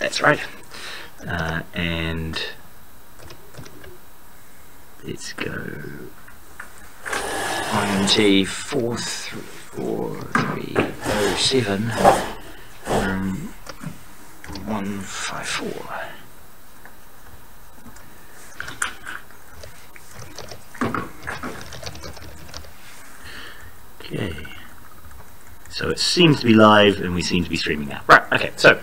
That's right. And let's go IMT4307 154. Okay, so it seems to be live and we seem to be streaming now. Right, okay, so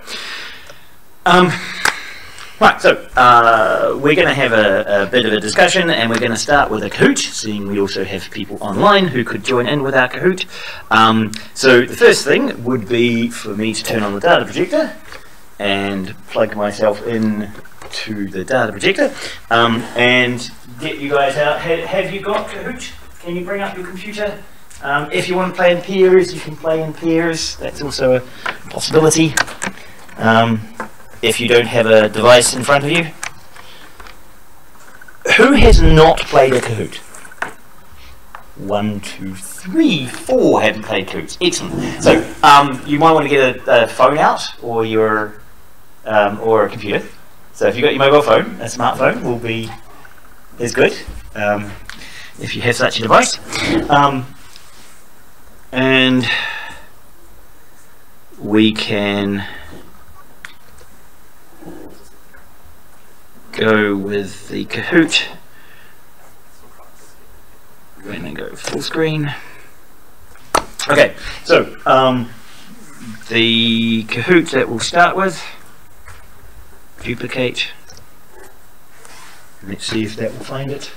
we're going to have a bit of a discussion, and we're going to start with a Kahoot, seeing we also have people online who could join in with our Kahoot. So the first thing would be for me to turn on the data projector and plug myself in to the data projector and get you guys out. Have you got Kahoot? Can you bring up your computer? If you want to play in pairs, you can play in pairs. That's also a possibility. If you don't have a device in front of you. Who has not played a Kahoot? 1, 2, 3, 4 haven't played Kahoots. Excellent. So you might want to get a phone out, or your or a computer. So if you've got your mobile phone, a smartphone will be as good if you have such a device. And we can go with the Kahoot. We're going to go full screen. Okay, so the Kahoot that we'll start with, duplicate. Let's see if that will find it.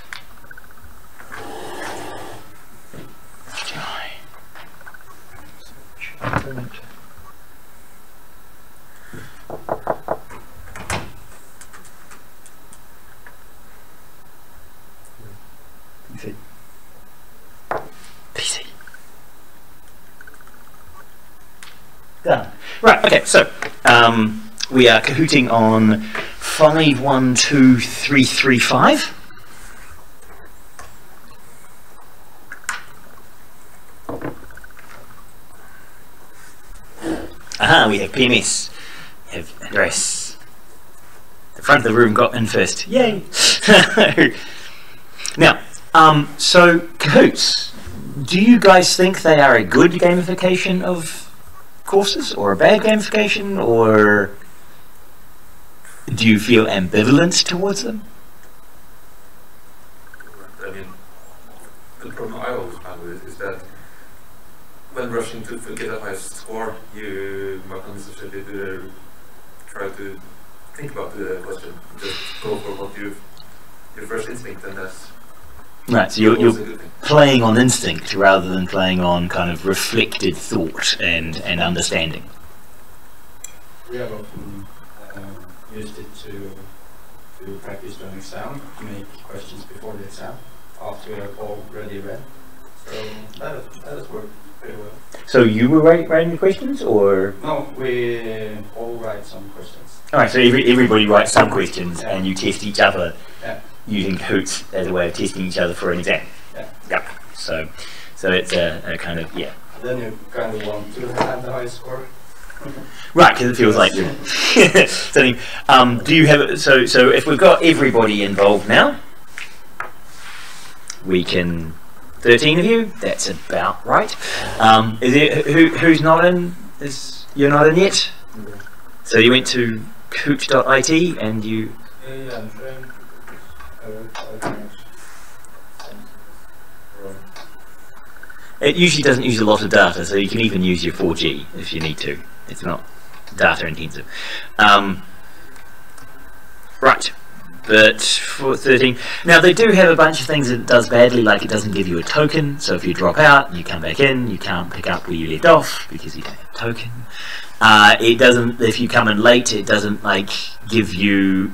PC. Done. Right, okay, so we are Kahooting on 512335. Aha, we have PMS. We have Andres. The front of the room got in first. Yay! Now, so Kahoots, do you guys think they are a good gamification of courses, or a bad gamification, or do you feel ambivalent towards them? I mean, the problem I always have with it is that when rushing to get a high score, you might not necessarily try to think about the question. Just go for what your first instinct, and that's right. So you're playing on instinct rather than playing on kind of reflected thought and understanding. We have often used it to practice for an exam, to make questions before the exam, after we have already read. So that has worked pretty well. So you were writing the questions, or? No, we all write some questions. Alright, so everybody writes some questions, yeah. and you test each other using Kahoots as a way of testing each other for an exam. Yeah. Yep. So it's a kind of, yeah. Then you kind of want to have the highest score. Right, because it feels like you're studying. Do you have, so if we've got everybody involved now, we can, 13 of you, that's about right. Is it, who's not in? You're not in yet? Okay. So you went to Kahoot.it and you... Yeah, I'm trying. It usually doesn't use a lot of data, so you can even use your 4G if you need to. It's not data intensive. Right, but for 13, now they do have a bunch of things that it does badly, like it doesn't give you a token, so if you drop out, you come back in, you can't pick up where you left off because you don't have a token. It doesn't, if you come in late, it doesn't like give you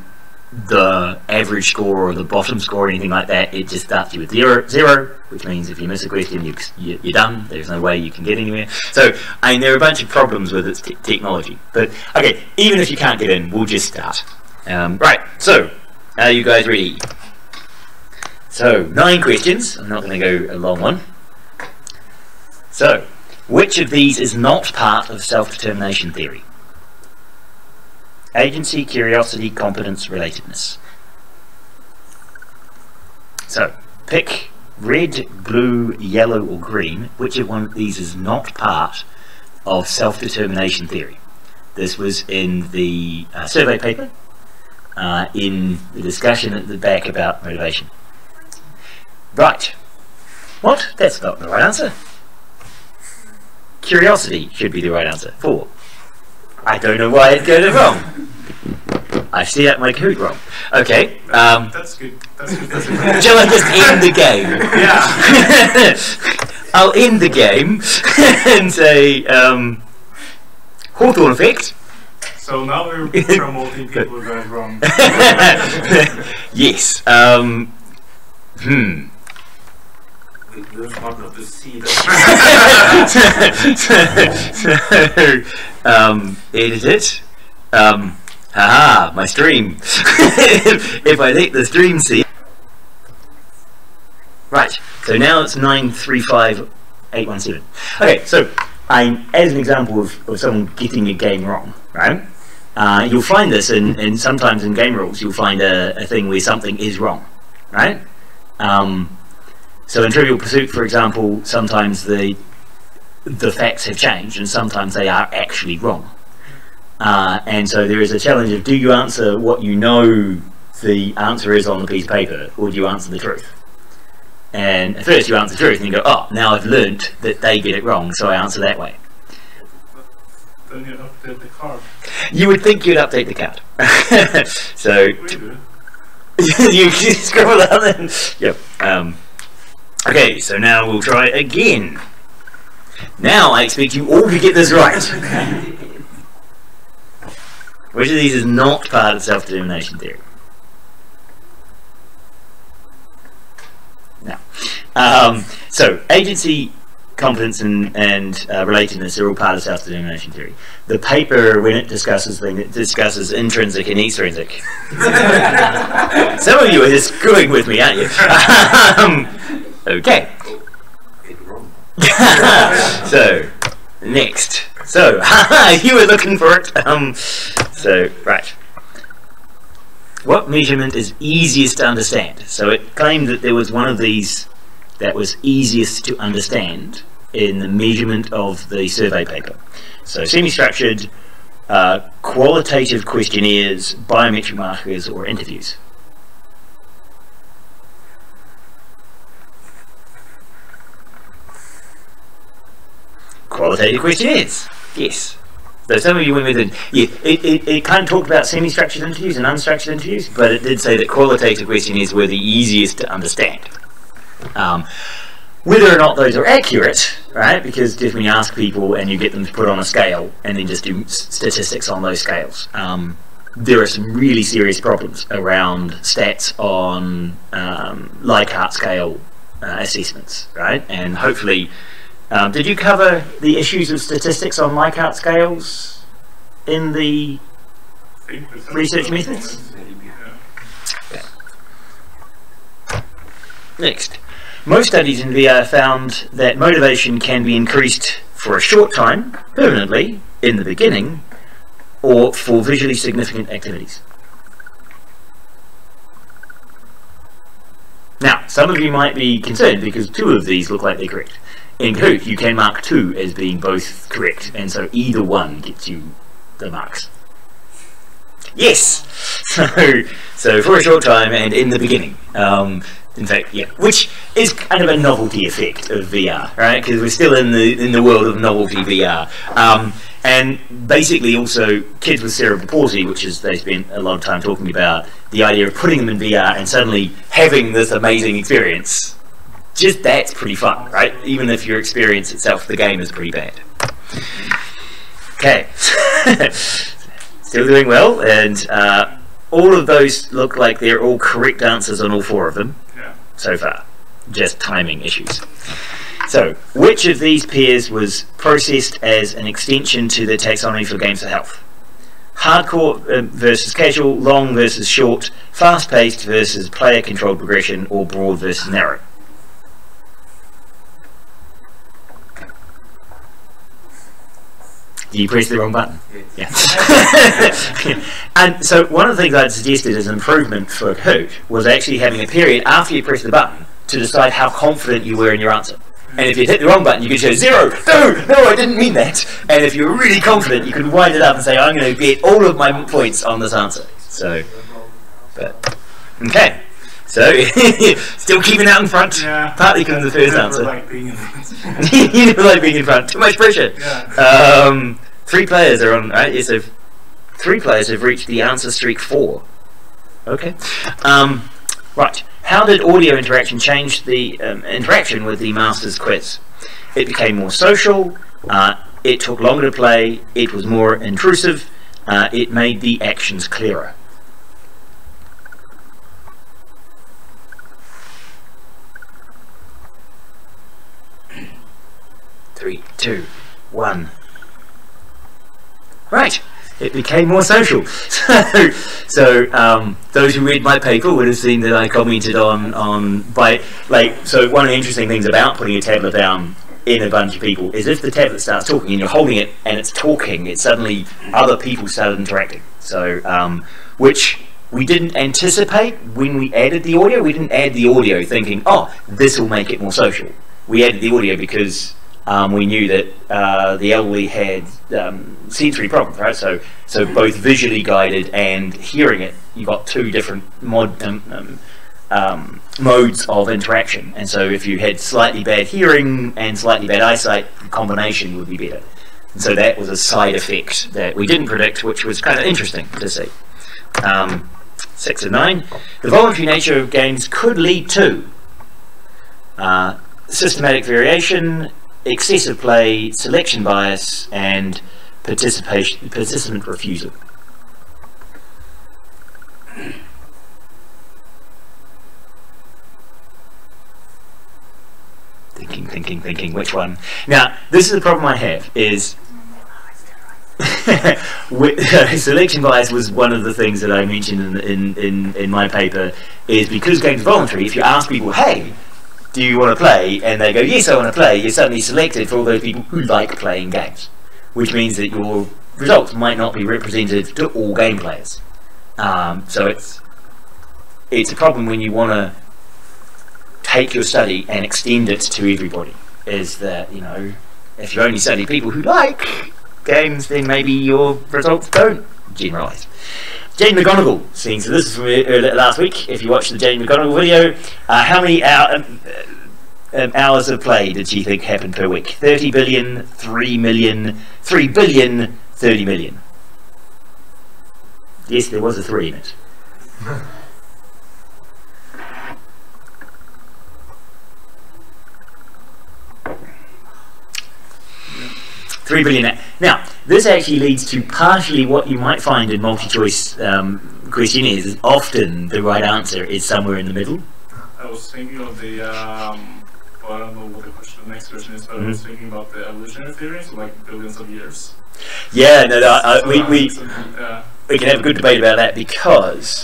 the average score or the bottom score or anything like that. It just starts you with zero, which means if you miss a question, you're done. There's no way you can get anywhere. So, I mean, there are a bunch of problems with its technology. But, okay, even if you can't get in, we'll just start. Right, so, are you guys ready? So, 9 questions. I'm not going to go a long one. So, which of these is not part of self-determination theory? Agency, curiosity, competence, relatedness. So, pick red, blue, yellow or green, which of one of these is not part of self-determination theory. This was in the survey paper, in the discussion at the back about motivation. Right. What? That's not the right answer. Curiosity should be the right answer. 4. I don't know why it got it wrong. I see that my code wrong. Okay. That's good. That's good. That's good. Shall I just end the game? Yeah. I'll end the game and say Hawthorne effect. So now we're promoting people who got it wrong. Yes. We're smart enough to see that. Edit it. Haha, my stream. If I let the stream see. Right, so now it's 935817. Okay, so as an example of someone getting a game wrong, right? You'll find this in sometimes in game rules. You'll find a thing where something is wrong, right? So in Trivial Pursuit, for example, sometimes the facts have changed, and sometimes they are actually wrong. And so there is a challenge of, do you answer what you know the answer is on the piece of paper, or do you answer the truth? And at first you answer the truth, and you go, oh, now I've learnt that they get it wrong, so I answer that way. Then you update the card. You would think you'd update the card. So We do. you scroll down and yep. Okay, so now we'll try again. Now I expect you all to get this right. Which of these is not part of self-determination theory? No. So agency, competence, and relatedness are all part of self-determination theory. The paper, when it discusses things, it discusses intrinsic and extrinsic. Some of you are just screwing with me, aren't you? Okay. So, next. So, you were looking for it. So, right. What measurement is easiest to understand? So it claimed that there was one of these that was easiest to understand in the measurement of the survey paper. So semi-structured, qualitative questionnaires, biometric markers, or interviews. Qualitative questionnaires, yes. So some of you went with it. Yeah, it kind of talked about semi-structured interviews and unstructured interviews, but it did say that qualitative questionnaires were the easiest to understand. Whether or not those are accurate, right? Because just when you ask people and you get them to put on a scale and then just do statistics on those scales, there are some really serious problems around stats on Likert scale assessments, right? And hopefully. Did you cover the issues of statistics on Likert scales in the research methods? Okay. Next. Most studies in VR found that motivation can be increased for a short time, permanently, in the beginning, or for visually significant activities. Now, some of you might be concerned because 2 of these look like they're correct. In Kahoot, you can mark 2 as being both correct, and so either one gets you the marks. Yes! So for a short time and in the beginning. In fact, yeah, which is kind of a novelty effect of VR, right? Because we're still in the world of novelty VR. And basically also kids with cerebral palsy, which is they spent a lot of time talking about, the idea of putting them in VR and suddenly having this amazing experience. Just that's pretty fun, right? Even if your experience itself, the game, is pretty bad. Okay. Still doing well, and all of those look like they're all correct answers on all 4 of them so far. Just timing issues. So, which of these pairs was processed as an extension to the taxonomy for games of health? Hardcore versus casual, long versus short, fast-paced versus player-controlled progression, or broad versus narrow? Do you press the wrong button? Yes. Yeah. And so one of the things I'd suggested as an improvement for Kahoot was actually having a period after you press the button to decide how confident you were in your answer. And if you hit the wrong button, you could say 0, no, I didn't mean that. And if you were really confident, you could wind it up and say, I'm going to bet all of my points on this answer. So, but, okay. So, still keeping out in front, Yeah. partly because of the first answer. Like being in You never like being in front, too much pressure. Yeah. 3 players are on, right? Yeah, so 3 players have reached the answer streak 4. Okay. Right. How did audio interaction change the interaction with the Masters quiz? It became more social, it took longer to play, it was more intrusive, it made the actions clearer. Three, 2, 1. Right. It became more social. So those who read my paper would have seen that I commented on so one of the interesting things about putting a tablet down in a bunch of people is if the tablet starts talking and you're holding it and it's talking, it's suddenly other people started interacting. So which we didn't anticipate when we added the audio. We didn't add the audio thinking, oh, this will make it more social. We added the audio because we knew that the elderly had sensory problems, right? So both visually guided and hearing it, you got 2 different modes of interaction. And so if you had slightly bad hearing and slightly bad eyesight, the combination would be better. And so that was a side effect that we didn't predict, which was kind of interesting to see. 6 and 9. The voluntary nature of games could lead to systematic variation, excessive play, selection bias, and participant refusal. Thinking, which one? Now, this is the problem I have, is selection bias was one of the things that I mentioned in my paper, is because games are voluntary, if you ask people, hey, do you want to play? And they go, yes, I want to play. You're suddenly selected for all those people who like playing games, which means that your results might not be representative to all game players. So it's a problem when you want to take your study and extend it to everybody, is that, you know, if you only study people who like games, then maybe your results don't generalise. Jane McGonigal saying, so this is from last week, if you watched the Jane McGonigal video, how many hours of play did she think happened per week? 30 billion, 3 million, 3 billion, 30 million. Yes, there was a 3 in it. 3 billion. Now, this actually leads to partially what you might find in multi-choice questionnaires, is often the right answer is somewhere in the middle. I was thinking of the, well, I don't know what the next question is, but I was thinking about the evolutionary theory, so like billions of years. Yeah, we can have a good debate about that, because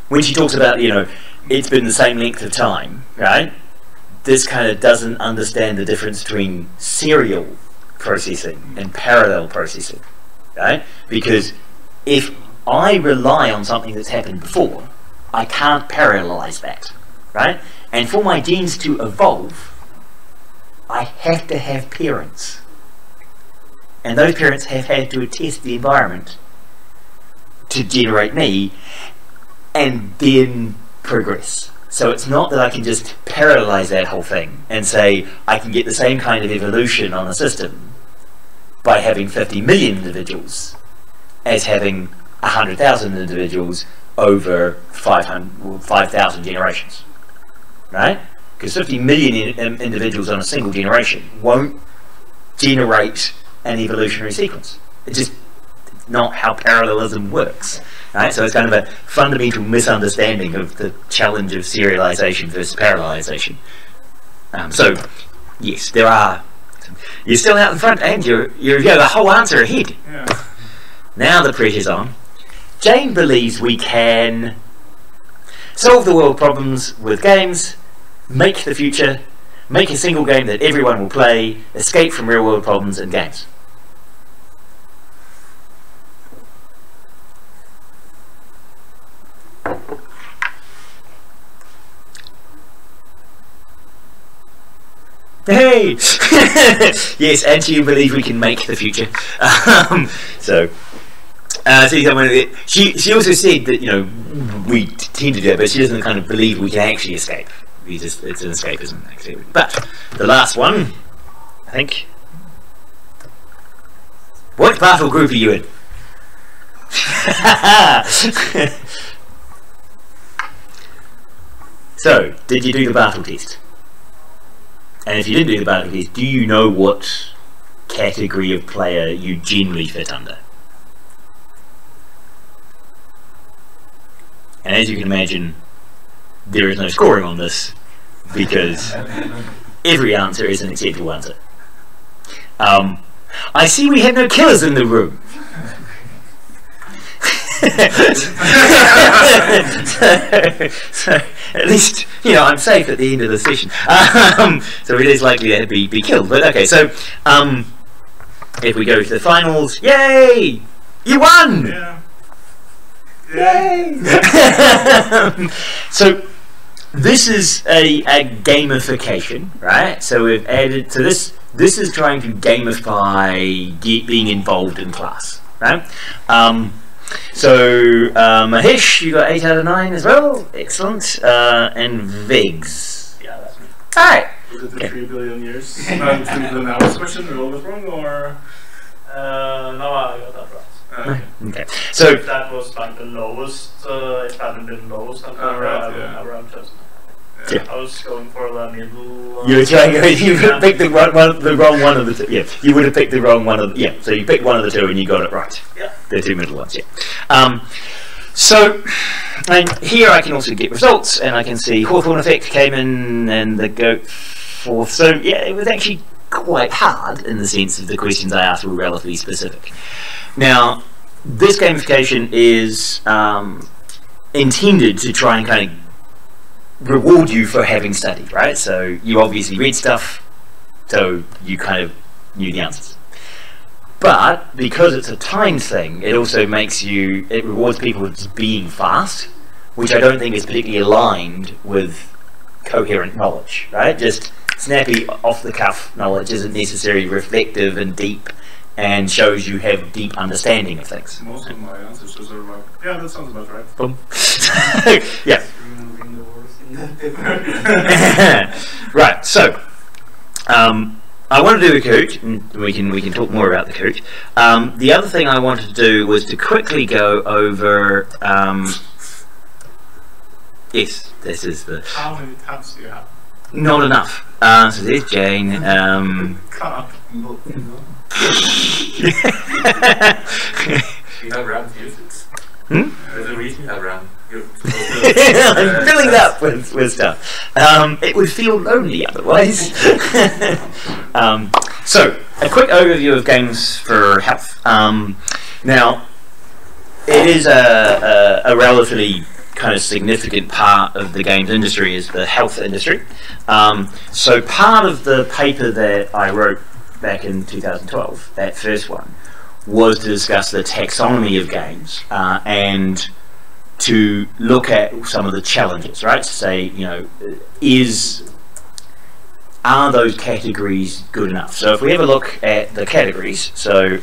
when she talks about, you know, it's been the same length of time, right? This kind of doesn't understand the difference between serial processing and parallel processing, right? Because if I rely on something that's happened before, I can't parallelize that, right? And for my genes to evolve, I have to have parents, and those parents have had to attest the environment to generate me and then progress. So it's not that I can just parallelize that whole thing and say I can get the same kind of evolution on a system by having 50 million individuals as having 100,000 individuals over 5,000 generations, right? Because 50 million individuals on a single generation won't generate an evolutionary sequence. It's just not how parallelism works, right? So it's kind of a fundamental misunderstanding of the challenge of serialization versus parallelization. So yes, there are. You're still out in front, and you're the whole answer ahead. Yeah. Now the pressure's on. Jane believes we can solve the world problems with games, make the future, make a single game that everyone will play, escape from real world problems and games. Hey! Yes, and you believe we can make the future. So she also said that, you know, we tend to do it, but she doesn't kind of believe we can actually escape. It's an escapism activity. But the last one, I think. What battle group are you in? So, did you do the battle test? And if you didn't do the battle test, do you know what category of player you generally fit under? And as you can imagine, there is no scoring on this, because every answer is an acceptable answer. I see we have no killers in the room. so at least, you know, I'm safe at the end of the session. So it is likely to be killed. But okay, so if we go to the finals, yay! You won! Yeah. Yay! So this is a gamification, right? So we've added to this. This is trying to gamify being involved in class, right? So Mahesh, you got 8 out of 9 as well. Excellent. And Vigs. Yeah, that's me. Alright. Was it the Okay. 3 billion years? 3 billion hours question? We all was wrong, or? No, I got that right. Okay. So If that was like the lowest, if that had been lowest, then right, I yeah. would have chosen. Yeah. I was going for the middle. you were trying. You picked the wrong one of the two. Yeah, you would have picked the wrong one of the. Yeah, so you picked one of the two and you got it right. Yeah. The two middle ones. Yeah. So, and here I can also get results, and I can see Hawthorne effect came in, and the goat fourth. So yeah, it was actually quite hard in the sense of the questions I asked were relatively specific. Now, this gamification is intended to try and kind of reward you for having studied, right? So you obviously read stuff, so you kind of knew the answers. But because it's a timed thing, it also it rewards people with being fast, which I don't think is particularly aligned with coherent knowledge, right? Just snappy, off-the-cuff knowledge isn't necessarily reflective and deep, and shows you have deep understanding of things. Most of my answers are sort of like, yeah, that sounds about right. Boom. Yeah. Remembering the words in that paper. Right. So, I want to do a Kahoot, and we can talk more about the Kahoot. The other thing I wanted to do was to quickly go over. Yes, this is the. How many tabs do you have? Not enough. So there's Jane. God. You have RAM to use it. There's a reason you have RAM. You're supposed to I'm filling it up with stuff. It would feel lonely otherwise. So, a quick overview of games for health. Now, it is a relatively kind of significant part of the games industry is the health industry. So part of the paper that I wrote back in 2012, that first one, was to discuss the taxonomy of games and to look at some of the challenges, right? To say, you know, are those categories good enough? So if we have a look at the categories, so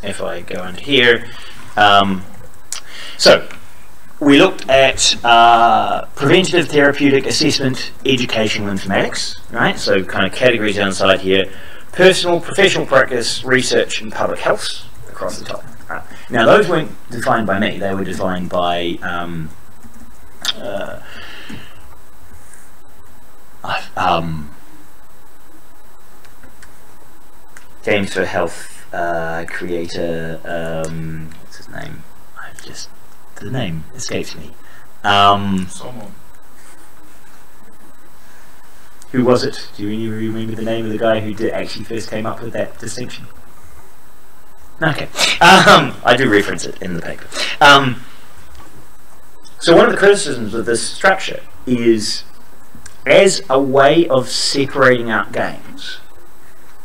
if I go under here, so we looked at preventative, therapeutic, assessment, educational informatics, right? So kind of categories down the side here. Personal, professional practice, research, and public health across the top. Right. Now those weren't defined by me, they were defined by Games for Health creator, what's his name? The name escapes me. Someone. Who was it? Do you remember the name of the guy who actually first came up with that distinction? Okay. I do reference it in the paper. So one of the criticisms of this structure is, as a way of separating out games,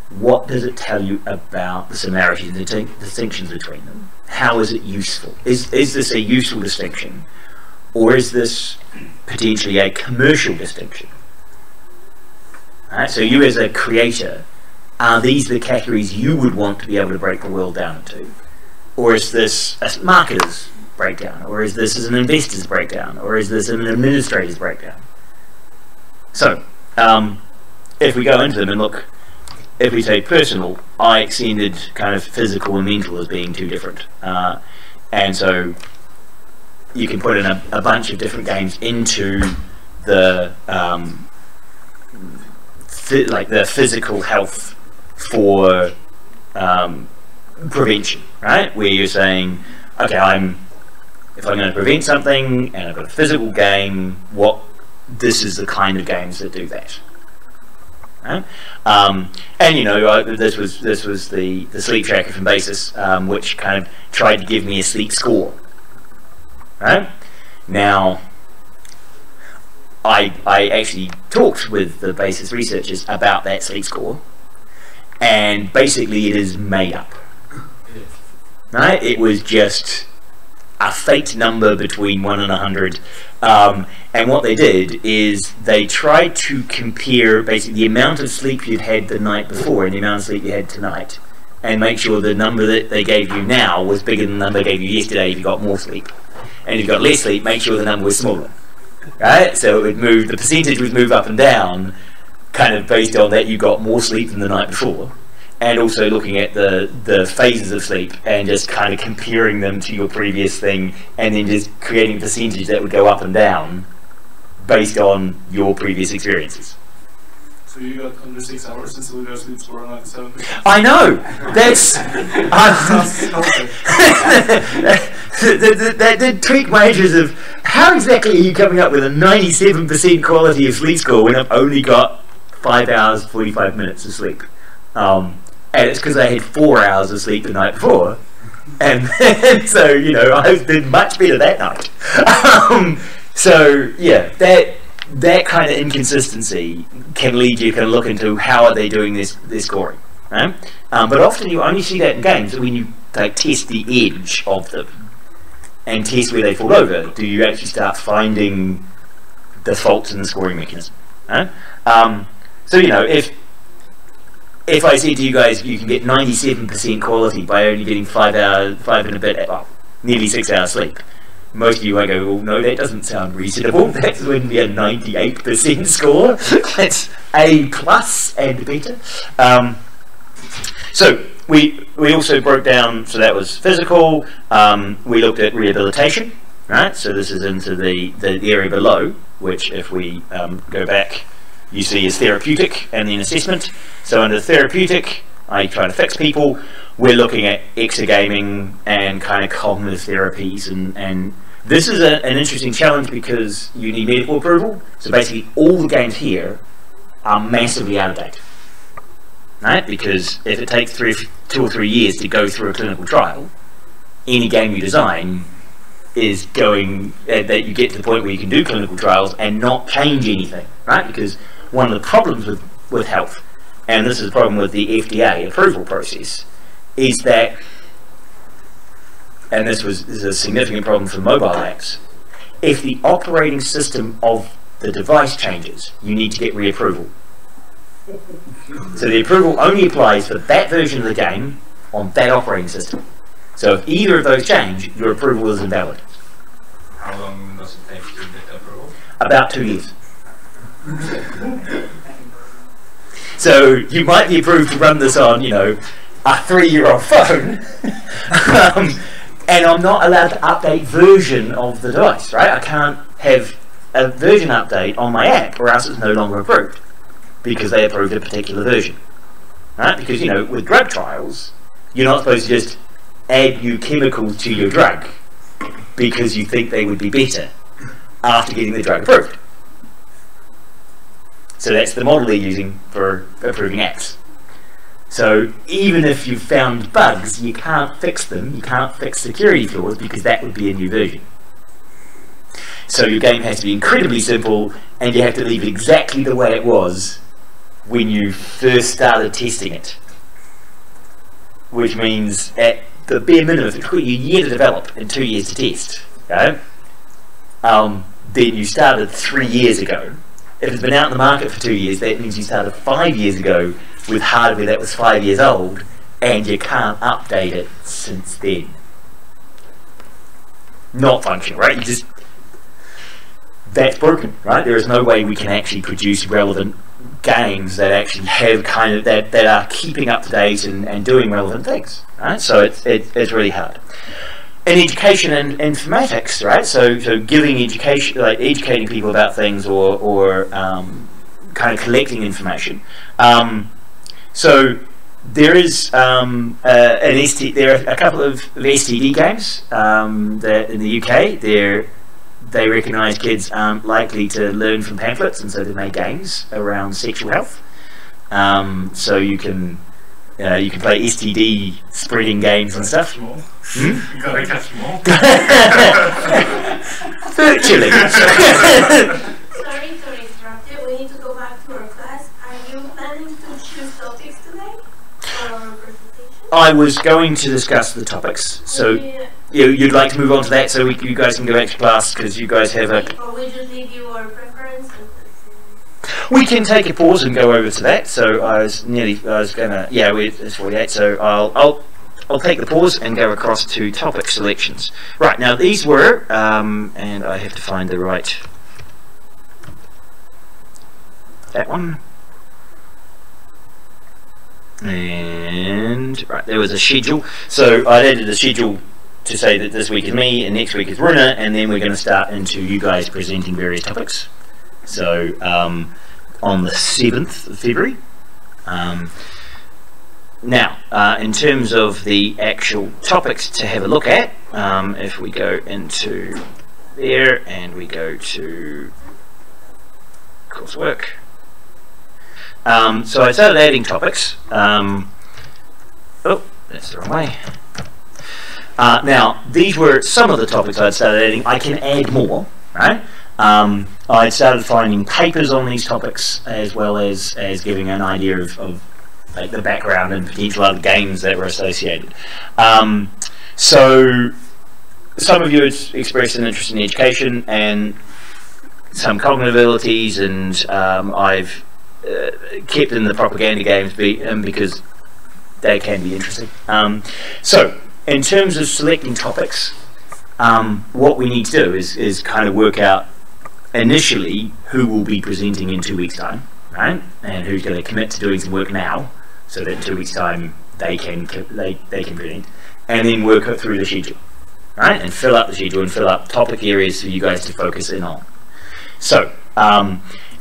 what does it tell you about the similarities and distinctions between them? How is it useful? Is this a useful distinction? Or is this potentially a commercial distinction? Right? So you as a creator, are these the categories you would want to be able to break the world down into? Or is this a marketer's breakdown? Or is this an investor's breakdown? Or is this an administrator's breakdown? So, if we go into them and look, if we take personal, I extended kind of physical and mental as being two different. And so you can put in a bunch of different games into the like the physical health for prevention, right? Where you're saying, okay, if I'm going to prevent something and I've got a physical game, this is the kind of games that do that. Right? And you know, this was the sleep tracker from Basis, which kind of tried to give me a sleep score. Right? Now, I actually talked with the Basis researchers about that sleep score, and basically it is made up. Right? It was just a fake number between 1 and 100, and what they did is they tried to compare basically the amount of sleep you'd had the night before and the amount of sleep you had tonight, and make sure the number that they gave you now was bigger than the number they gave you yesterday if you got more sleep, and if you got less sleep, make sure the number was smaller. Right? So it would move, the percentage would move up and down kind of based on that you got more sleep than the night before, and also looking at the phases of sleep and just kind of comparing them to your previous thing, and then just creating a percentage that would go up and down based on your previous experiences. So you got under 6 hours and still got sleep score on 97%. I know! That's... that did tweak my interest of how exactly are you coming up with a 97% quality of sleep score when I've only got 5 hours 45 minutes of sleep. And it's because I had 4 hours of sleep the night before, and so, you know, I did much better that night. So yeah, that kind of inconsistency can lead you to look into how are they doing their scoring, right? But often you only see that in games when you test the edge of them and test where they fall over. Do you actually start finding the faults in the scoring mechanism? Right? So you know, if I said to you guys you can get 97% quality by only getting 5 and a bit, well, nearly 6 hours sleep, most of you might go, well, no, that doesn't sound reasonable. That wouldn't be a 98% score. That's A plus and better. So we also broke down, so that was physical. We looked at rehabilitation, right? So this is into the area below, which if we go back, you see is therapeutic and then assessment. So under therapeutic, I try to fix people. We're looking at exergaming and kind of cognitive therapies, and this is an interesting challenge because you need medical approval. So basically all the games here are massively out of date, right? Because if it takes 2 or 3 years to go through a clinical trial, any game you design is going that you get to the point where you can do clinical trials and not change anything, right? Because one of the problems with health, and this is a problem with the FDA approval process, is that, and this is a significant problem for mobile apps, if the operating system of the device changes, you need to get reapproval. So the approval only applies for that version of the game on that operating system. So if either of those change, your approval is invalid. How long does it take to get approval? About 2 years. So you might be approved to run this on, you know, a 3-year-old phone, and I'm not allowed to update version of the device, right? I can't have a version update on my app, or else it's no longer approved because they approved a particular version, right? Because, you know, with drug trials, you're not supposed to just add new chemicals to your drug because you think they would be better after getting the drug approved. So that's the model they're using for approving apps. So even if you've found bugs, you can't fix them, you can't fix security flaws because that would be a new version. So your game has to be incredibly simple, and you have to leave it exactly the way it was when you first started testing it. Which means at the bare minimum, if it took you a year to develop and 2 years to test, okay? Then you started 3 years ago, If it's been out in the market for 2 years, that means you started 5 years ago with hardware that was 5 years old, and you can't update it since then. Not functional, right? That's broken, right? There is no way we can actually produce relevant games that actually have that are keeping up to date and doing relevant things, right? So it's really hard. In education and informatics, right? So giving education, like educating people about things, or kind of collecting information. So there is there are a couple of STD games that in the UK they recognise kids aren't likely to learn from pamphlets, and so they make games around sexual health. So you can play STD spreading games and stuff. You gotta catch them all. Virtually. Sorry to interrupt you. We need to go back to our class. Are you planning to choose topics today for our presentation? I was going to discuss the topics, so you'd like to move on to that, so you guys can go back to class, because you guys have a... Or we just leave you our preference? We can take a pause and go over to that. So it's 48, so I'll take the pause and go across to topic selections. Right, now these were, and I have to find the right, that one. And, right, there was a schedule. So I added a schedule to say that this week is me and next week is Runa, and then we're going to start into you guys presenting various topics. So on the 7th of February. Now, in terms of the actual topics to have a look at, if we go into there and we go to coursework. So I started adding topics. Oh, that's the wrong way. Now, these were some of the topics I'd started adding. I can add more, right? I started finding papers on these topics, as well as giving an idea of like the background and potential other games that were associated. So some of you had expressed an interest in education and some cognitive abilities, and I've kept in the propaganda games because they can be interesting. So in terms of selecting topics, what we need to do is kind of work out initially who will be presenting in 2 weeks' time, right? And who's going to commit to doing some work now, so that in 2 weeks' time they can present, and then work through the schedule, right? And fill up the schedule and fill up topic areas for you guys to focus in on. So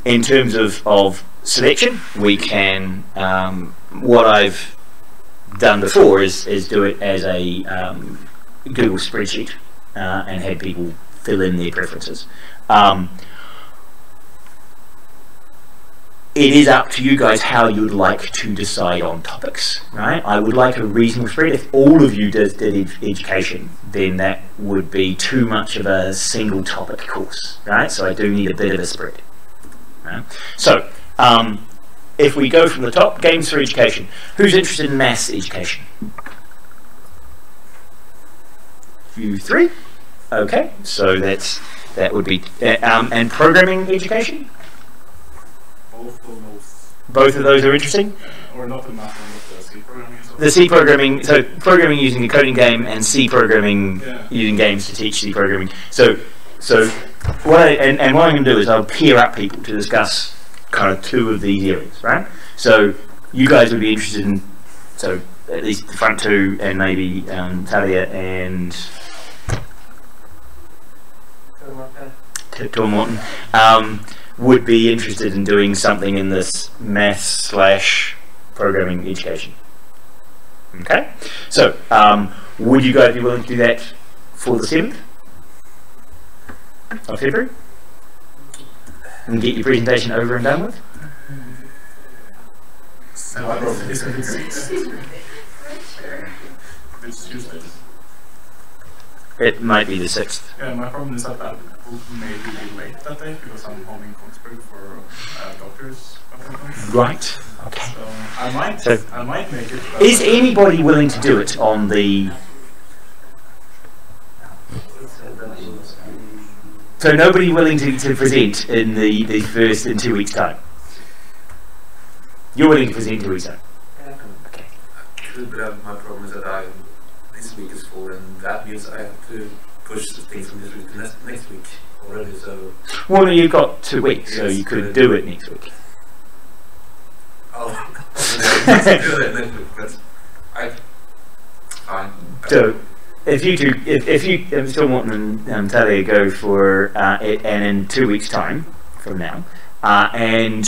in terms of selection, we can what I've done before is do it as a Google spreadsheet and have people fill in their preferences. It is up to you guys how you'd like to decide on topics, right? I would like a reasonable spread. If all of you did education, then that would be too much of a single topic course, right? So I do need a bit of a spread, right? So if we go from the top, games for education. Who's interested in maths education? You three? Okay, so that would be and programming education. Both of those are interesting. Or not the math one, but the C programming. The C programming, so programming using a coding game, and C programming using games to teach C programming. So what what I'm going to do is I'll pair up people to discuss kind of two of these areas, right? So you guys would be interested in, so at least the front two, and maybe Talia and Tom Morton would be interested in doing something in this maths/programming education. Okay, so would you guys be willing to do that for the 7th of February and get your presentation over and done with? It's Tuesday. It might be the 6th. Yeah, my problem is that I will maybe be late that day because I'm home in Kongsberg for doctor's appointment. Right. Okay. So I might make it. Is anybody willing to do it on the So nobody willing to present in the first in 2 weeks' time. You're willing to present in 2 weeks' time. Okay. But my problem is that this week is full, and that means I have to push the things from this week to next week already. So. Well, you've got 2 weeks, so Yes, you could do it next week. Oh, do it next week, but fine. So, if you two, if you still want and Talia go for it, and in 2 weeks' time from now, and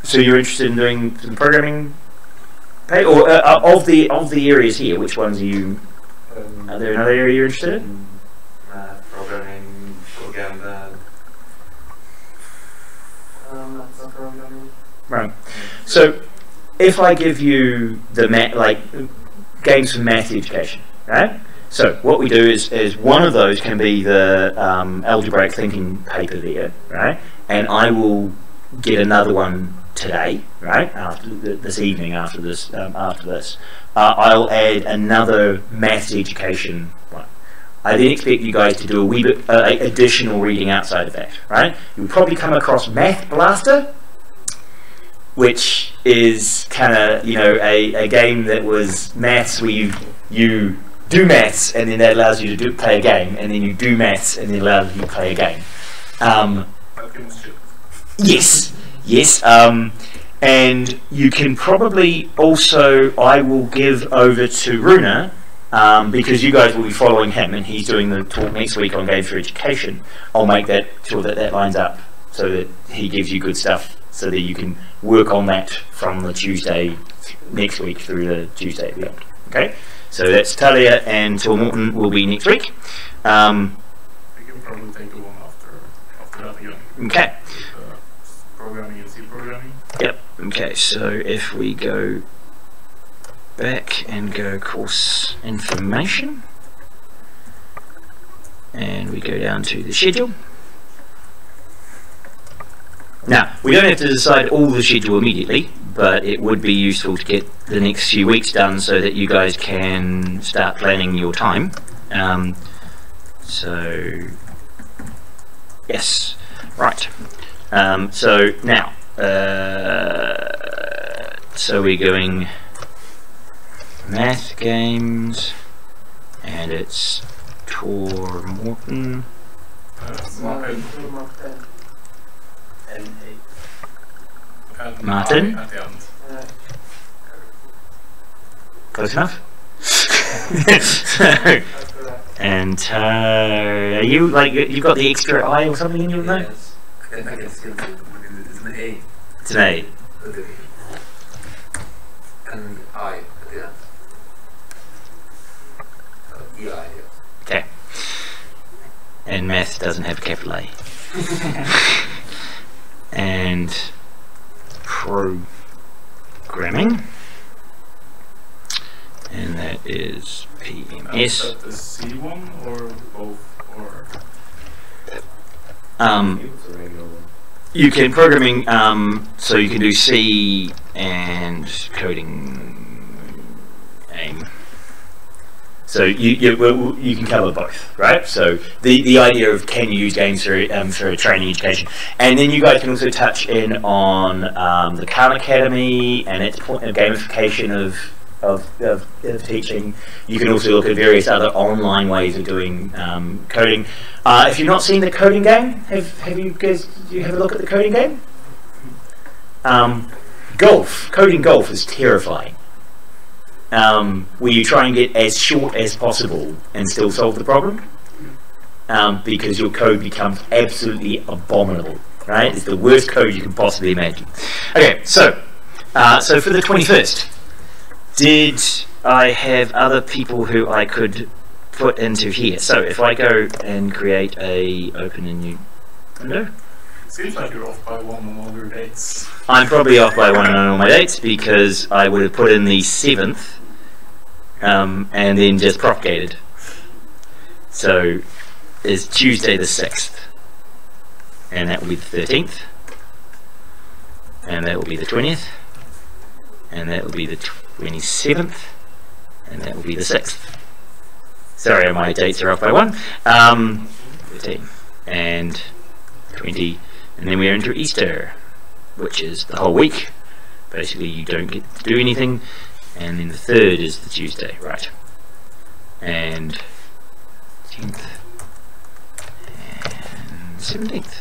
so you're interested in doing some programming, or of the areas here, which ones are you? Are there another area you're interested in? Programming, propaganda. That's not programming. Right. So, if I give you the games for math education, right? So what we do is one of those can be the algebraic thinking paper there, right? And I will get another one today, right? After this evening, after this, I'll add another maths education one. I then expect you guys to do a wee bit additional reading outside of that, right? You'll probably come across Math Blaster, which is kind of, you know, a game that was maths where you do maths and then that allows you to play a game, and then you do maths and then allows you to play a game. Yes, and you can probably also, I will give over to Runa, because you guys will be following him and he's doing the talk next week on Games for Education. I'll make that sure that lines up so that he gives you good stuff, so that you can work on that from the Tuesday next week through the Tuesday beyond. Okay, so that's Talia and Tor Morton will be next week. We can probably take the one after that again. Okay. Programming and C programming. Yep. Okay, so if we go back and go course information, and we go down to the schedule. Now, we don't have to decide all the schedule immediately, but it would be useful to get the next few weeks done so that you guys can start planning your time. So, yes, right. So now, so we're going math games, and it's Tor Morton. Martin? At the end. Close enough? And are you like, you've got the extra I or something in your name? Yes. I can see it. It's an A. It's an A. And I at the end. EI, yes. Okay. And math doesn't have a capital A. And programming, and that is PMS. Is that the C one or both, or? You can programming, so you can do C and coding AIM. So you can cover both, right? So the idea of can you use games for training education, and then you guys can also touch in on the Khan Academy and its gamification of teaching. You can also look at various other online ways of doing coding. If you've not seen the coding game, have you guys? Do you have a look at the coding game? Coding golf is terrifying. Where you try and get as short as possible and still solve the problem, because your code becomes absolutely abominable, right? It's the worst code you can possibly imagine. Okay, so for the 21st, did I have other people who I could put into here? So if I go and create open a new window. Seems like you're off by one on all your dates. I'm probably off by one on all my dates because I would have put in the 7th and then just propagated. So it's Tuesday the 6th, and that will be the 13th, and that will be the 20th, and that will be the 27th, and that will be the 6th. Sorry, my dates are off by one. 13. and 20, and then we're into Easter, which is the whole week. Basically you don't get to do anything, and then the 3rd is the Tuesday, right? And 10th and 17th.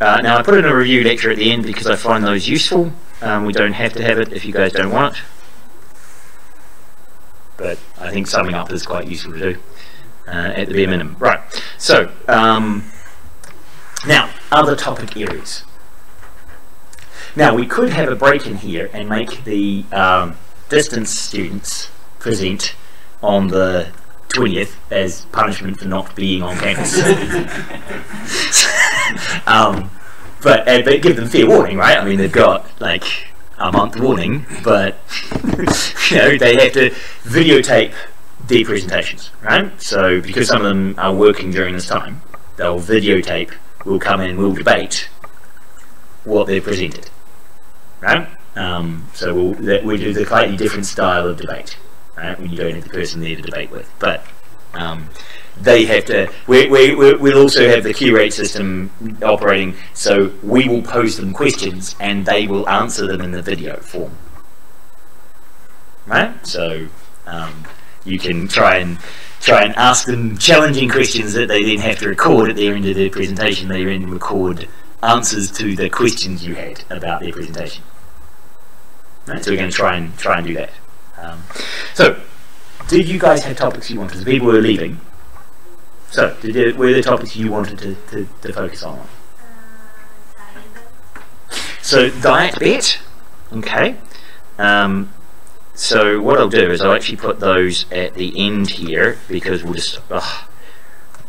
Now I put in a review lecture at the end because I find those useful. We don't have to have it if you guys don't want it, but I think summing up is quite useful to do at the bare minimum. Right, so now other topic areas. Now we could have a break in here and make the distance students present on the 20th as punishment for not being on campus. But give them fair warning, right? I mean, they've got like a month warning, but you know, they have to videotape their presentations, right? So because some of them are working during this time, they'll videotape, we'll come in and we'll debate what they've presented, right? So we do the slightly different style of debate, right? When you don't have the person there to debate with, but they have to. We'll also have the Q-rate system operating, so we will pose them questions and they will answer them in the video form, right? So you can try and ask them challenging questions that they then have to record at their end of their presentation. They then record answers to the questions you had about their presentation. Right? So we're going to try and do that. So, did you guys have topics you wanted? The people who are leaving. So, were there topics you wanted to focus on? So, diet bet. Okay. So what I'll do is I'll actually put those at the end here because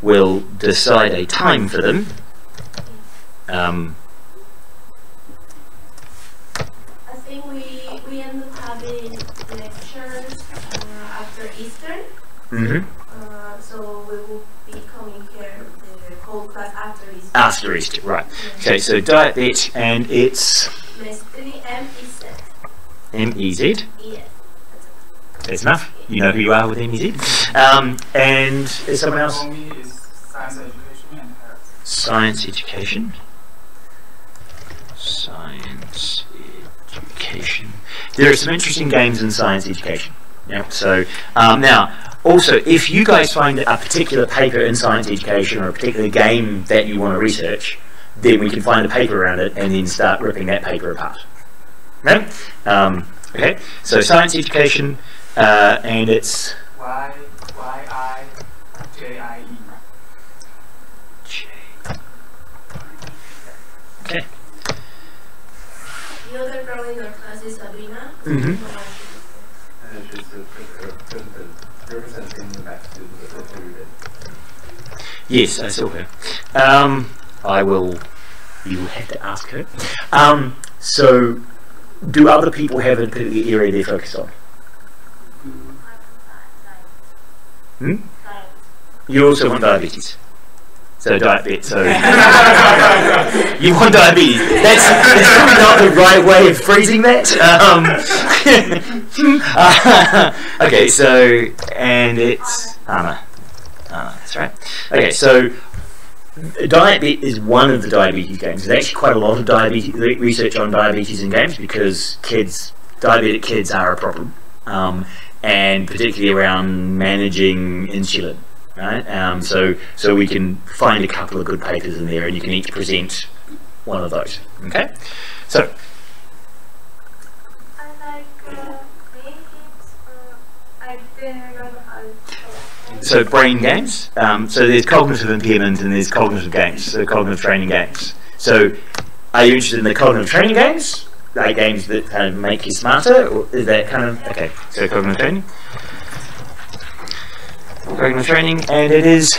we'll decide a time for them. I think we end up having lectures after Easter. So we will be coming here the whole class after Easter. After Easter, right. Okay, so diet bet, and it's MEZ. MEZ. Yes. That's enough. You know who you are with MEZ. And is someone else? For me is science education and health. Science education. Science education. There are some interesting games in science education. Yeah. So now, also, if you guys find a particular paper in science education or a particular game that you want to research, then we can find a paper around it and then start ripping that paper apart. Right? Okay. So science education, and it's YIJIE. Okay. The other girl in our class is Sabrina. She's representing the math students that we did. Yes, I saw her. You will have to ask her. So, do other people have a particular area they focus on? You also want diabetes. So diet bet. So you want diabetes. That's probably not the right way of phrasing that. Okay, so and it's Anna. That's right. Okay, so diet bet is one of the diabetes games. There's actually quite a lot of diabetes research on diabetes in games because diabetic kids are a problem, and particularly around managing insulin. Right, so we can find a couple of good papers in there, and you can each present one of those. Okay, so I like so brain games. So there's cognitive impairment and there's cognitive games. So cognitive training games. So are you interested in the cognitive training games, like games that kind of make you smarter, or is that kind of okay? So cognitive training. Cognitive training, and it is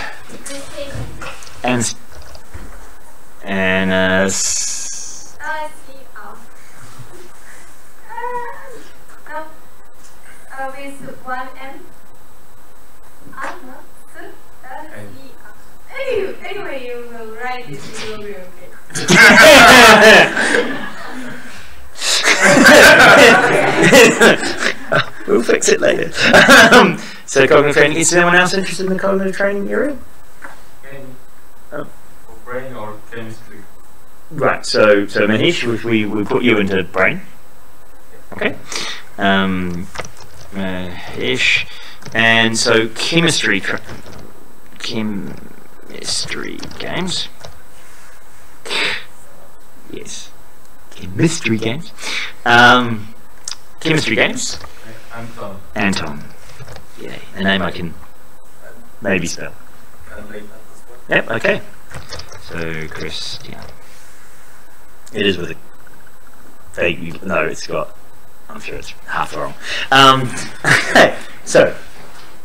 with one M. Anyway, you will write it, it will be okay. We'll fix it later. So cognitive training. Is anyone else interested in the cognitive training area? brain or chemistry? Right. So Mahesh, if we put you into brain. Okay. Mahesh, and so chemistry games. Yes. Chemistry games. Chemistry games. Anton. Yeah, a name I can maybe spell. Yep, okay. So, Christian. It is with a vague, no, it's got, I'm sure it's half wrong. Okay, so.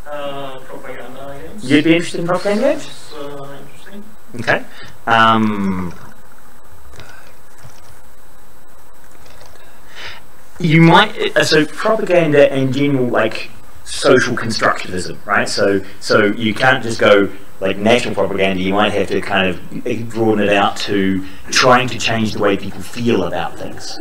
Propaganda games. You'd be interested in propaganda games? Interesting. Okay. You might, so propaganda in general, like social constructivism, right? So you can't just go like national propaganda. You might have to kind of broaden it out to trying to change the way people feel about things,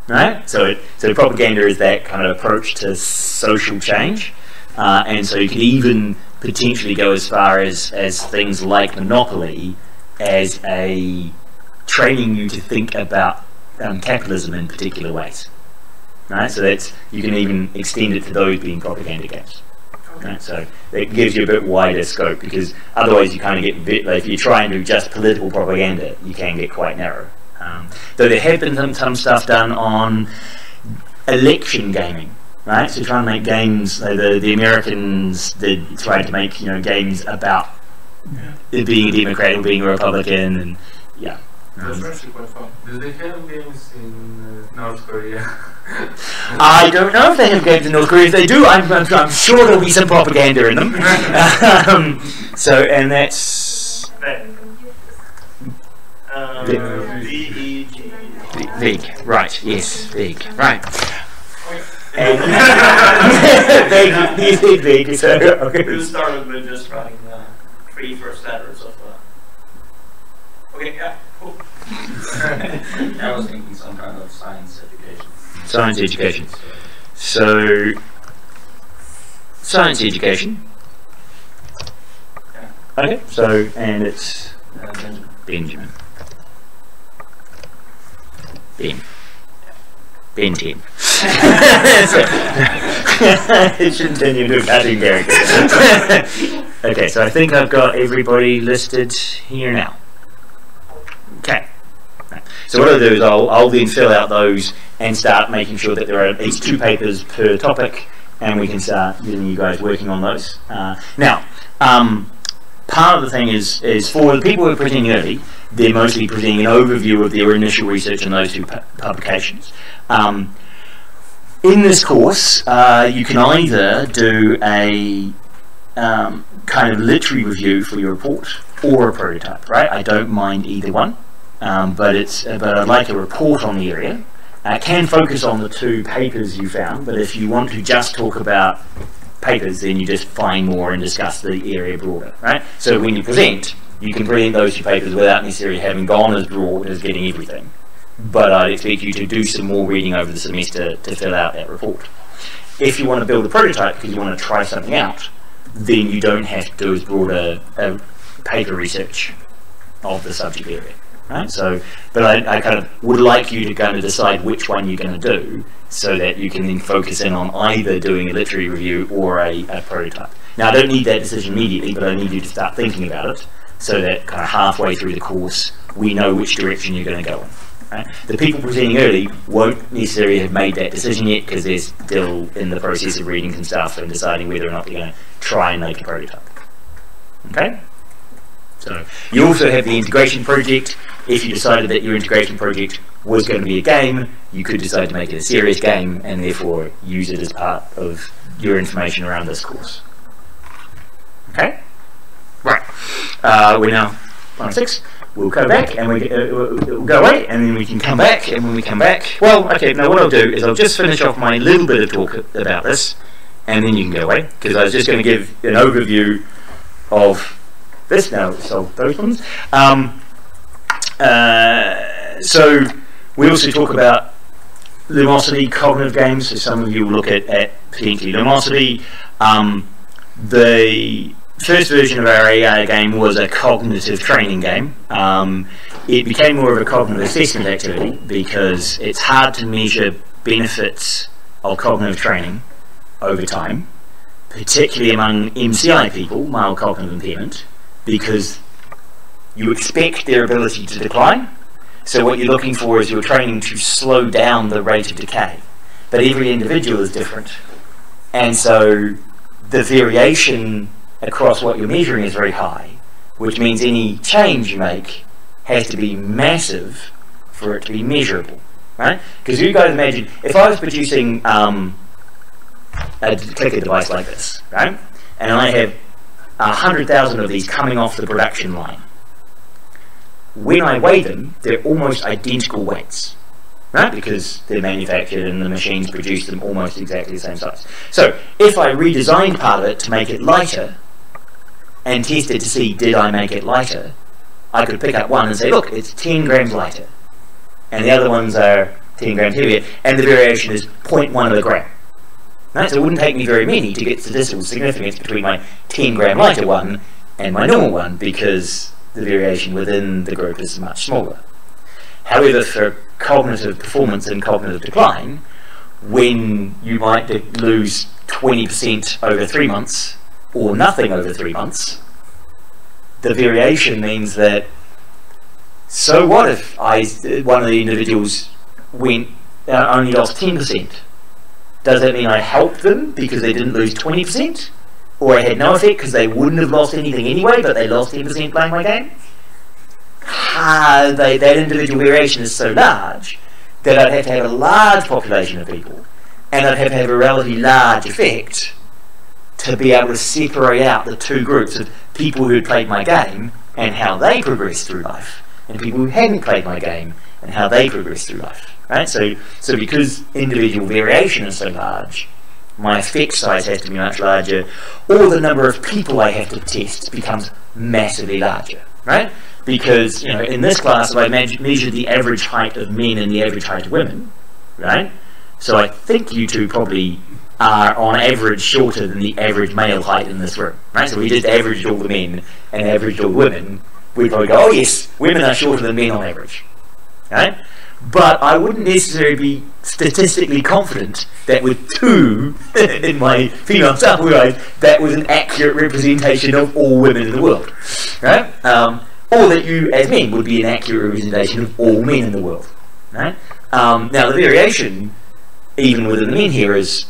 right? So propaganda is that kind of approach to social change, and so you could even potentially go as far as things like Monopoly as a training you to think about capitalism in particular ways. Right, so you can even extend it to those being propaganda games. Right, so it gives you a bit wider scope, because otherwise you kind of get if you try and do just political propaganda, you can get quite narrow. Though there have been some stuff done on election gaming, right? So trying to make games. The Americans tried to make games about being a Democrat or being a Republican, and yeah. That's actually quite fun. Do they have games in North Korea? I don't know if they have games in North Korea. If they do, I'm sure there'll be some propaganda in them. And that's VEG. Vig, right? Yes, Vig, right. And Vig. So okay. We started with just writing the 3 first letters of. Okay, yeah, cool. I was thinking some kind of science education. Science education. So science education. Yeah. Okay. So and it's Benjamin. Ben 10. It shouldn't turn you into a cartoon character. Okay, so I think I've got everybody listed here now. Okay. So what I'll do is I'll then fill out those and start making sure that there are at least 2 papers per topic, and we can start getting you guys working on those. Now, part of the thing is for the people who are presenting early, they're mostly presenting an overview of their initial research in those 2 publications. In this course, you can either do a kind of literary review for your report or a prototype, right? I don't mind either one, but I'd like a report on the area. Can focus on the 2 papers you found, but if you want to just talk about papers, then you just find more and discuss the area broader, right? So when you present, you can present those 2 papers without necessarily having gone as broad as getting everything. But I'd expect you to do some more reading over the semester to fill out that report. If you want to build a prototype because you want to try something out, then you don't have to do as broad a paper research of the subject area, right? So, but I kind of would like you to kind of decide which one you're going to do, so that you can then focus in on either doing a literary review or a prototype. Now, I don't need that decision immediately, but I need you to start thinking about it, so that kind of halfway through the course, we know which direction you're going to go in. Right? The people presenting early won't necessarily have made that decision yet, because they're still in the process of reading some stuff and deciding whether or not they're going to try and make a prototype. Okay? So you also have the integration project. If you decided that your integration project was going to be a game, you could decide to make it a serious game and therefore use it as part of your information around this course. Okay? Right. We're now on 6. We'll go back and we'll go away, and then we can come back, and when we come back, well, okay, now what I'll do is I'll just finish off my little bit of talk about this, and then you can go away, because I was just going to give an overview of this. Now let's solve those ones. So we also talk about Lumosity, cognitive games, so some of you will look at potentially Lumosity. first version of our AI game was a cognitive training game. It became more of a cognitive assessment activity because it's hard to measure benefits of cognitive training over time, particularly among MCI people, mild cognitive impairment, because you expect their ability to decline. So what you're looking for is you're training to slow down the rate of decay. But every individual is different. And so the variation across what you're measuring is very high, which means any change you make has to be massive for it to be measurable, right? Because you guys imagine, if I was producing a clicker device like this, right? And I have 100,000 of these coming off the production line. When I weigh them, they're almost identical weights, right? Because they're manufactured and the machines produce them almost exactly the same size. So if I redesigned part of it to make it lighter and tested to see did I make it lighter, I could pick up one and say, look, it's 10 grams lighter, and the other ones are 10 grams heavier, and the variation is 0.1 of a gram. Right? So it wouldn't take me very many to get statistical significance between my 10 gram lighter one and my normal one, because the variation within the group is much smaller. However, for cognitive performance and cognitive decline, when you might lose 20% over 3 months or nothing over 3 months, the variation means that, so what if one of the individuals only lost 10%? Does that mean I helped them because they didn't lose 20%? Or I had no effect because they wouldn't have lost anything anyway, but they lost 10% playing my game? That individual variation is so large that I'd have to have a large population of people, and I'd have to have a relatively large effect to be able to separate out the two groups of people who had played my game and how they progressed through life, and people who hadn't played my game and how they progressed through life. Right? So because individual variation is so large, my effect size has to be much larger, or the number of people I have to test becomes massively larger, right? Because, in this class, if I measured the average height of men and the average height of women, right? So I think you two probably are on average shorter than the average male height in this room, right? So we just averaged all the men and averaged all the women, we'd probably go, oh yes, women are shorter than men on average, right? But I wouldn't necessarily be statistically confident that with 2 in my female sample size, that was an accurate representation of all women in the world, right? Or that you, as men, would be an accurate representation of all men in the world, right? Now the variation, even within the men here, is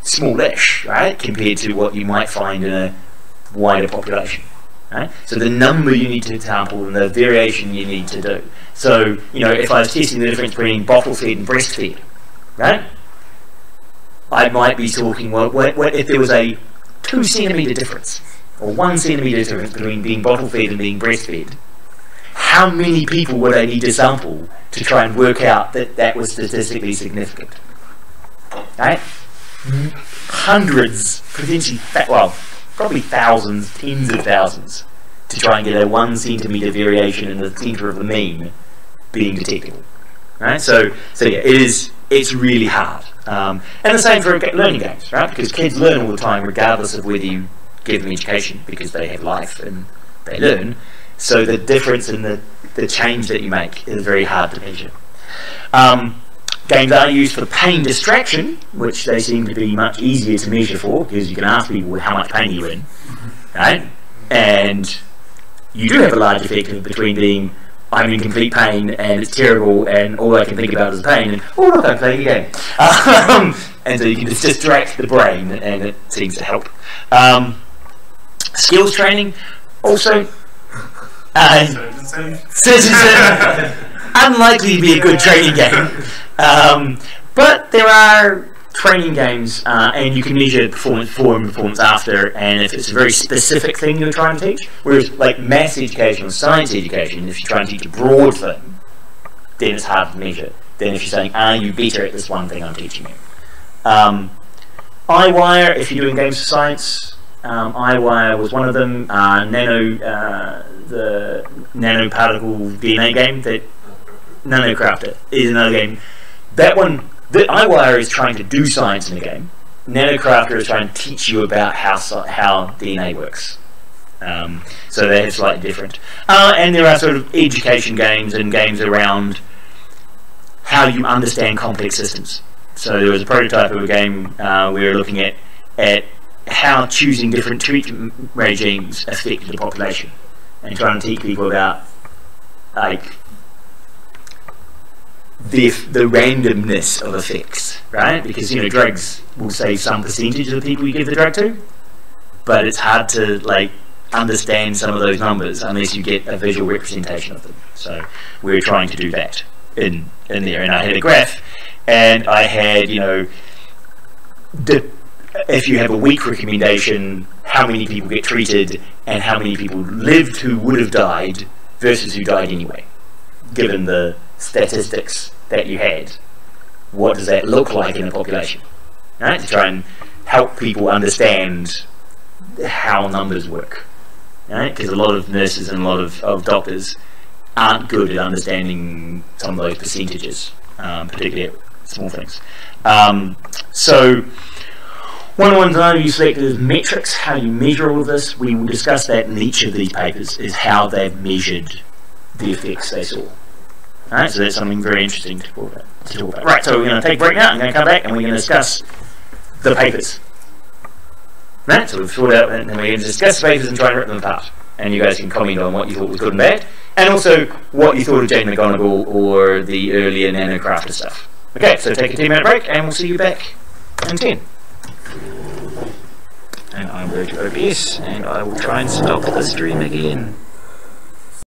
smallish, right, compared to what you might find in a wider population. Right? So the number you need to sample and the variation you need to do. So, if I was testing the difference between bottle-fed and breastfed, right? I might be talking, well, what if there was a 2 centimetre difference, or 1 centimetre difference between being bottle-fed and being breastfed? How many people would I need to sample to try and work out that that was statistically significant? Right? Hundreds, potentially, probably thousands, tens of thousands, to try and get a 1 centimetre variation in the centre of the mean being detectable. Right? So yeah, it's really hard. And the same for learning games, right? Because kids learn all the time, regardless of whether you give them education, because they have life and they learn. So the difference in the change that you make is very hard to measure. Games are used for pain distraction, which they seem to be much easier to measure for, because you can ask people how much pain you're in, right? And you do have a large effect between being, I'm in complete pain and it's terrible and all I can think about is pain, and oh look, I'm playing a game. And so you can just distract the brain, and it seems to help. Skills training also unlikely to be a good training game. But there are training games, and you can measure performance before and performance after, and if it's a very specific thing you're trying to teach, whereas like maths education or science education, if you're trying to teach a broad thing, then it's hard to measure. Then if you're saying, are you better at this one thing I'm teaching you? iWire, if you're doing games for science, iWire was one of them. The nanoparticle DNA game, that NanoCrafter is another game. That one, the iWire is trying to do science in the game, Nanocrafter is trying to teach you about how DNA works. So they're slightly different. And there are sort of education games and games around how you understand complex systems. So there was a prototype of a game we were looking at how choosing different treatment regimes affect the population, and trying to teach people about like the randomness of effects, right? Because drugs will save some percentage of the people you give the drug to, but it's hard to like understand some of those numbers unless you get a visual representation of them. So we were trying to do that in there, and I had a graph, and I had if you have a weak recommendation, how many people get treated and how many people lived who would have died versus who died anyway, given the statistics that you had. What does that look like in a population, right? To try and help people understand how numbers work, right? Because a lot of nurses and a lot of doctors aren't good at understanding some of those percentages, particularly at small things. So one of the ones I know you selected is metrics, how you measure all of this. We will discuss that in each of these papers, is how they've measured the effects they saw. Alright, so that's something very interesting to talk about. Right, so we're going to take a break now, I'm going to come back and we're going to discuss the papers. Right, so we've thought out and we're going to discuss the papers and try and rip them apart. And you guys can comment on what you thought was good and bad, and also what you thought of Jane McGonigal or the earlier Nanocrafter stuff. Okay, so take a 10-minute break and we'll see you back in 10. And I'm going to OBS and I will try and stop the stream again.